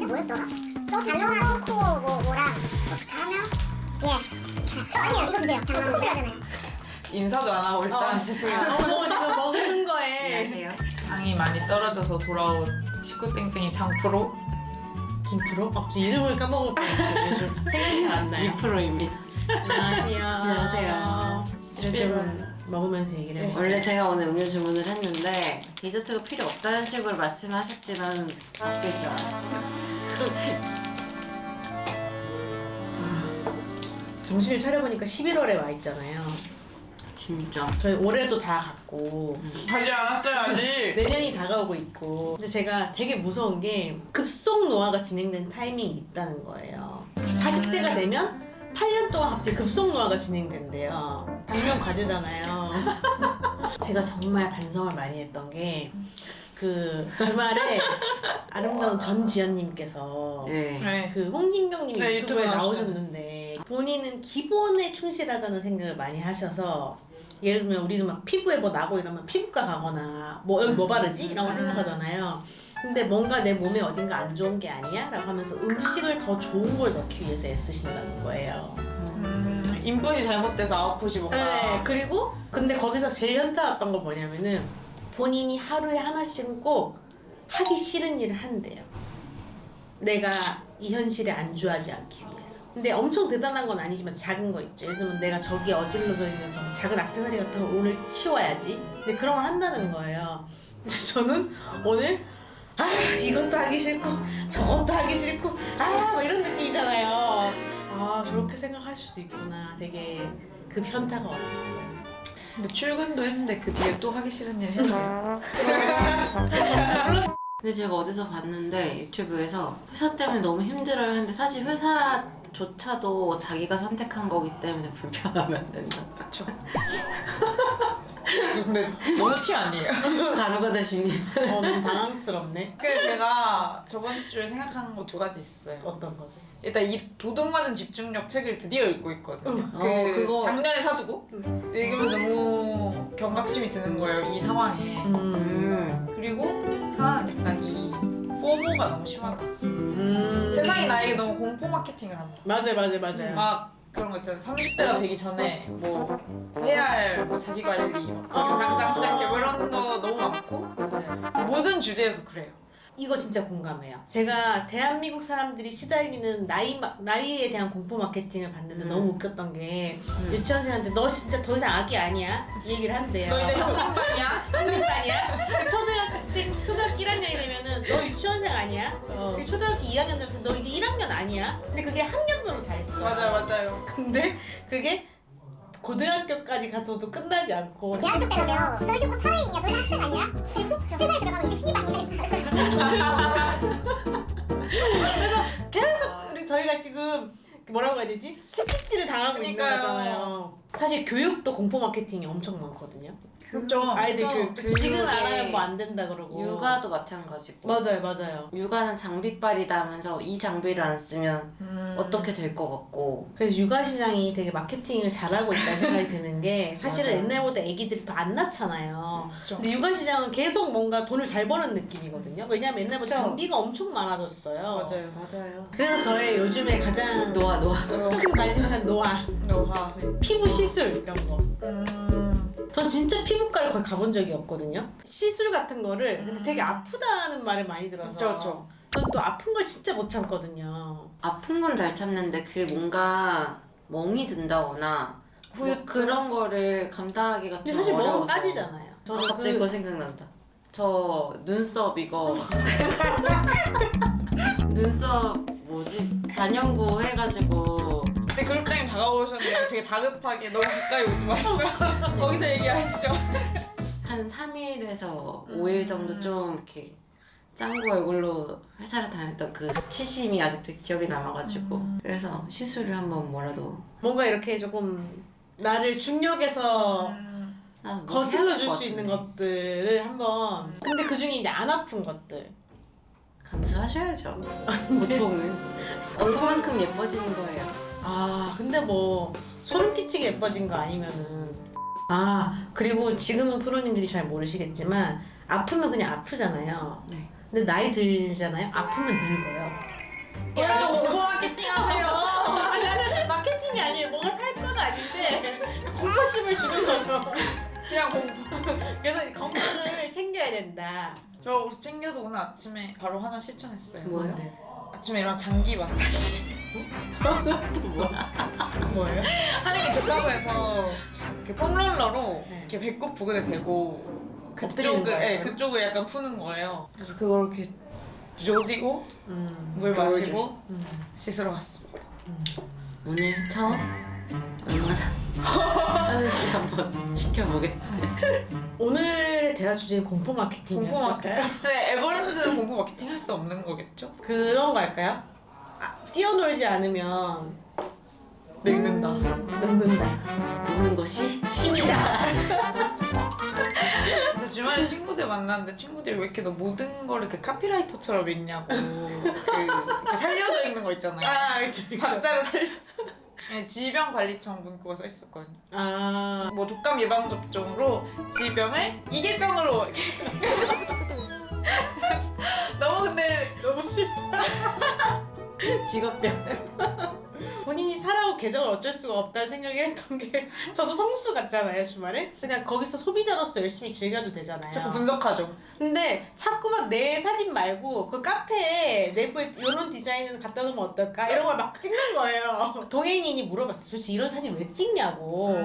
이름이 뭐였더라? 달롱아 초코 뭐랑 가명? 예. 아니요 이거 주세요. 초코 드셔야 되나요? 인사도 안 하고 일단 죄송해요. 지금 먹는 거에. 안녕하세요. 상이 많이 떨어져서 돌아온 식구땡땡이 장프로 김프로? 이름을 까먹을 뻔했어요. 생각이 안 나요. 2%입니다. 안녕하세요. 안녕하세요. 요즘 먹으면서 얘기를 해요. 원래 제가 오늘 음료 주문을 했는데 디저트가 필요 없다는 식으로 말씀하셨지만 바뀔 줄 알았어요. 정신을 차려보니까 11월에 와 있잖아요. 진짜. 저희 올해도 다 갔고 하지 않았어요 아직. 내년이 다가오고 있고 근데 제가 되게 무서운 게 급속 노화가 진행된 타이밍이 있다는 거예요. 40대가 되면 8년 동안 갑자기 급속 노화가 진행된대요. 당뇨 과제잖아요. 제가 정말 반성을 많이 했던 게 그 주말에 아름다운 전지현님께서 네. 그 홍진경님이 네, 유튜브에 유튜브 나오셨는데 본인은 기본에 충실하다는 생각을 많이 하셔서 예를 들면 우리는 막 피부에 뭐 나고 이러면 피부과 가거나 뭐 여기 뭐 바르지? 이런 걸 생각하잖아요. 근데 뭔가 내 몸에 어딘가 안 좋은 게 아니야? 라고 하면서 음식을 더 좋은 걸 넣기 위해서 애쓰신다는 거예요. 인풋이 잘못돼서 아웃풋이 뭔가. 네, 그리고 근데 거기서 제일 현타 왔던 건 뭐냐면은 본인이 하루에 하나씩은 꼭 하기 싫은 일을 한대요. 내가 이 현실에 안주하지 않기 위해서. 근데 엄청 대단한 건 아니지만 작은 거 있죠. 예를 들면 내가 저기 어질러져 있는 저 작은 액세서리 같은 걸 오늘 치워야지. 근데 그런 걸 한다는 거예요. 근데 저는 오늘 이것도 하기 싫고 저것도 하기 싫고 뭐 이런 느낌이잖아요. 저렇게 생각할 수도 있구나. 되게 그 현타가 왔었어요. 근데 출근도 했는데 그 뒤에 또 하기 싫은 일 해요. 근데 제가 어디서 봤는데 유튜브에서 회사 때문에 너무 힘들어요 하는데 사실 회사조차도 자기가 선택한 거기 때문에 불편하면 안 된다. 그쵸. 근데 너무 티 아니에요? 가루가 대신에. 너무 당황스럽네. 그래서 제가 저번 주에 생각하는 거 두 가지 있어요. 어떤 거죠? 일단 이 도둑맞은 집중력 책을 드디어 읽고 있거든요. 그거. 작년에 사두고 근데 읽으면서 너무 경각심이 드는 거예요, 이 상황에. 그리고 하나는 약간 이 포모가 너무 심하다. 세상이 나에게 너무 공포 마케팅을 한다. 맞아요. 막 그런 거 있잖아요. 30대가 되기 전에 뭐 해야 할 뭐 자기 관리 막 지금 당장 시작해 뭐 이런 거 너무 많고 모든 주제에서 그래요. 이거 진짜 공감해요. 제가 대한민국 사람들이 시달리는 나이에 대한 공포 마케팅을 봤는데 너무 웃겼던 게 유치원생한테 너 진짜 더 이상 아기 아니야? 이 얘기를 한대요. 너 이제 형님이야? 학년반이야? 초등학교 1학년이 되면은 너 유치원생 아니야? 그리고 초등학교 2학년 되면 너 이제 1학년 아니야? 근데 그게 학년별로 다 했어. 맞아요. 근데 그게 고등학교까지 가서도 끝나지 않고 대학교 때라며 너 이제 곧 사회인이야 너 학생 아니야? 그리고 회사에 들어가면 이제 신입 아니야? 그래서 계속 우리 저희가 지금 뭐라고 해야 되지? 채찍질을 당하고 있는 그러니까요. 거잖아요. 사실 교육도 공포 마케팅이 엄청 많거든요. 그렇죠. 아이들 교육 지금 안 교육에 하면 뭐 안 된다 그러고. 육아도 마찬가지고. 맞아요. 육아는 장비빨이다 하면서 이 장비를 안 쓰면 어떻게 될 것 같고. 그래서 육아 시장이 되게 마케팅을 잘하고 있다는 생각이 드는 게 사실은 맞아요. 옛날보다 애기들이 더 안 낳잖아요. 그렇죠. 근데 육아 시장은 계속 뭔가 돈을 잘 버는 느낌이거든요. 왜냐면 옛날보다 그쵸. 장비가 엄청 많아졌어요. 맞아요. 그래서 저의 요즘에 가장 노아. 큰 관심사는 노화, 노화. 피부 시술 이런 거. 전 진짜 피부과를 거의 가본 적이 없거든요. 시술 같은 거를 근데 되게 아프다는 말을 많이 들어서 그쵸. 전 또 아픈 걸 진짜 못 참거든요. 아픈 건 잘 참는데 그게 뭔가 멍이 든다거나 후유증? 그런 거를 감당하기가 근데 좀 사실 어려워서. 멍은 까지잖아요. 저는 갑자기 그거 생각난다. 저 눈썹 이거 눈썹 뭐지? 단연고 해가지고 근데 그룹장님 다가오셨는데 되게 다급하게 너무 가까이 오지 마시죠. 거기서 얘기하시죠. 한 3일에서 5일 정도 좀 이렇게 짱구 얼굴로 회사를 다녔던 그 수치심이 아직도 기억에 남아가지고 그래서 시술을 한번 뭐라도 뭔가 이렇게 조금 나를 중력에서 거슬러 줄 수 있는 것들을 한번. 근데 그 중에 이제 안 아픈 것들. 감수하셔야죠. 보통은 얼굴만큼 예뻐지는 거예요. 근데 뭐 소름 끼치게 예뻐진 거 아니면은. 그리고 지금은 프로님들이 잘 모르시겠지만 아프면 그냥 아프잖아요. 네. 근데 나이 들잖아요. 아프면 늙어요. 오늘도 공포 마케팅 하세요. 나는 마케팅이 아니에요. 뭔가 팔 건 아닌데 공포심을 주는 거죠. 그냥 공포. 그래서 건강을 챙겨야 된다. 저 옷 챙겨서 오늘 아침에 바로 하나 실천했어요. 뭐요? 아침에 일어나 장기 마사지. 또 뭐야? 뭐예요? 하는 게 좋다고 해서 이렇게 폼롤러로 네. 이렇게 배꼽 부근에 대고 엎드리는 그쪽을 거예요? 그쪽을 약간 푸는 거예요. 그래서 그걸 이렇게 조지고 물 그걸 마시고 조심. 씻으러 갔습니다. 오늘 처음 얼마나 하는지 한번 지켜보겠어요. 오늘 대화 주제는 공포 공포 마케팅이었을까요? 마케팅. 근데 에버랜드는 공포 마케팅 할 수 없는 거겠죠? 그런 거 할까요? 뛰어놀지 않으면 늙는다. 늙는다. 노는 것이 힘이다. 그래서 주말에 친구들 만났는데 친구들이 왜 이렇게 너 모든 걸 이렇게 카피라이터처럼 읽냐고 이렇게 살려서 읽는 거 있잖아요. 아, 그쵸. 박자를 살려서. 네, 질병관리청 문구가 써 있었거든요. 아, 뭐 독감 예방 접종으로 질병을 이계병으로 이렇게. 너무 근데 너무 싫다. 직업병. 본인이 살아온 계정을 어쩔 수가 없다는 생각을 했던 게 저도 성수 같잖아요 주말에. 그냥 거기서 소비자로서 열심히 즐겨도 되잖아요. 자꾸 분석하죠. 근데 자꾸만 내 사진 말고 그 카페에 내부에 이런 디자인을 갖다 놓으면 어떨까 이런 걸 막 찍는 거예요. 동행인이 물어봤어. 도대체 이런 사진 왜 찍냐고.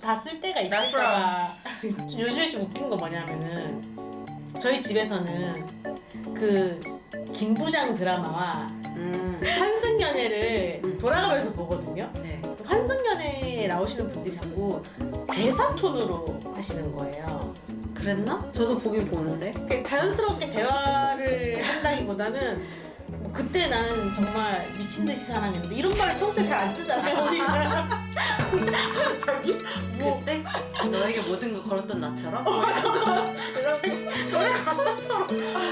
다 쓸 때가 있을까. 요즘에 좀 웃긴 거 뭐냐면은 저희 집에서는 그 김부장 드라마와 환승연애를 돌아가면서 보거든요. 네. 환승연애에 나오시는 분들이 자꾸 대사 톤으로 하시는 거예요. 그랬나? 저도 보긴 보는데. 이렇게 자연스럽게 대화를 한다기보다는 뭐 그때 나는 정말 미친 듯이 사랑했는데 이런 말을 평소에 잘 안 쓰잖아요 우리가. 갑자기 뭐 그때 너에게 모든 걸 걸었던 나처럼? 노래 가사처럼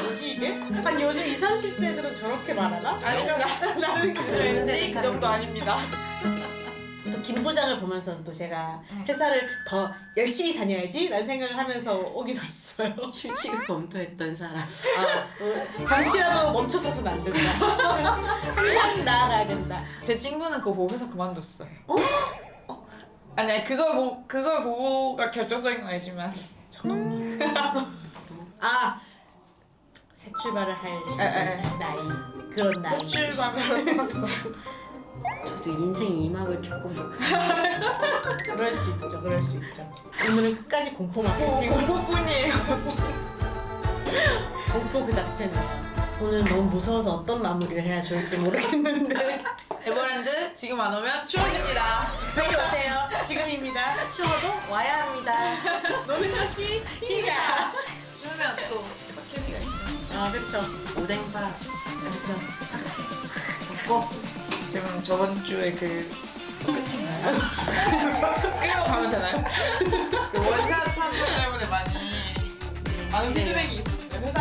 뭐지 이게? 약간 요즘 20, 30대들은 저렇게 말하나? 아니죠. 나는 저 MZ 그 정도 아닙니다. 또 김부장을 보면서 또 제가 회사를 더 열심히 다녀야지 라는 생각을 하면서 오기도 했어요. 휴직을 검토했던 사람. 잠시라도 멈춰서는 안 된다. 항상 나아가야 된다. 제 친구는 그거 보고 회사 그만뒀어요. 아니 그걸 보고가 결정적인 건 아니지만 아, 새 출발을 할 수 에. 있는 나이. 그런 나이. 새 출발을 떠났어요. 저도 인생 2막을 조금 그럴 수 있죠. 그럴 수 있죠. 오늘은 끝까지 공포 마케팅. 공포뿐이에요. 공포 그 자체는. 오늘 너무 무서워서 어떤 마무리를 해야 좋을지 모르겠는데. 에버랜드 지금 안 오면 추워집니다. 빨리 오세요. 지금입니다. 추워도 와야 합니다. 노는 것이 힘이다. 추우면 또 케미가 있어요. 아, 그쵸. 오뎅밥. 그쵸. 먹고 지금 저번 주에 그 끝인가요? 끌고 가면 되나요? 그 원샷 사건 때문에 많은 피드백이 있었어요. 회사